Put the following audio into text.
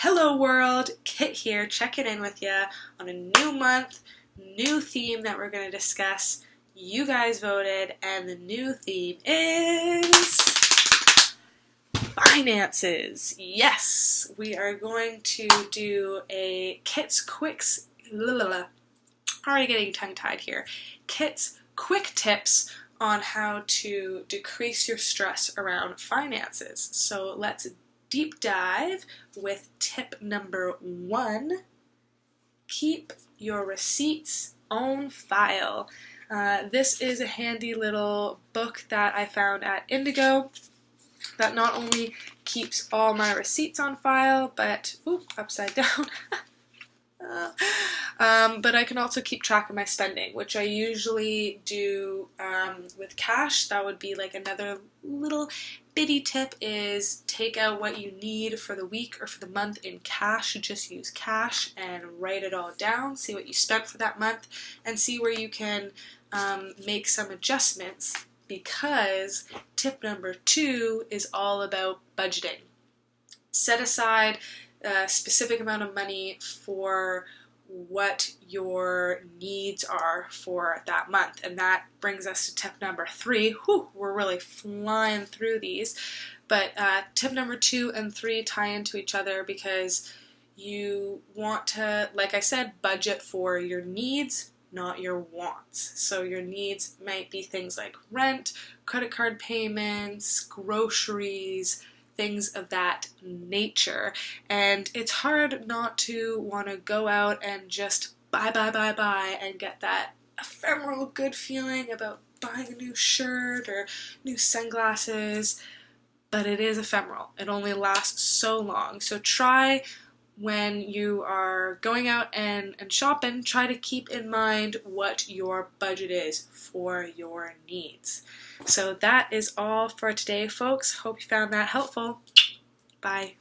Hello world, Kit here, checking in with you on a new month, new theme that we're going to discuss. You guys voted, and the new theme is finances. Yes, we are going to do a Kit's Quicks, already getting tongue-tied here, Kit's Quick Tips on how to decrease your stress around finances. So let's deep dive with tip number 1. Keep your receipts on file. This is a handy little book that I found at Indigo that not only keeps all my receipts on file, but, upside down, but I can also keep track of my spending, which I usually do with cash. That would be like another little bitty tip, is take out what you need for the week or for the month in cash. Just use cash and write it all down. See what you spent for that month and see where you can make some adjustments, because tip number 2 is all about budgeting. Set aside a specific amount of money for what your needs are for that month. And that brings us to tip number 3. We're really flying through these. But tip number 2 and 3 tie into each other, because you want to, like I said, budget for your needs, not your wants. So your needs might be things like rent, credit card payments, groceries, things of that nature. And it's hard not to want to go out and just buy and get that ephemeral good feeling about buying a new shirt or new sunglasses, but it is ephemeral. It only lasts so long. So try, when you are going out and shopping, try to keep in mind what your budget is for your needs. So that is all for today, folks. Hope you found that helpful. Bye.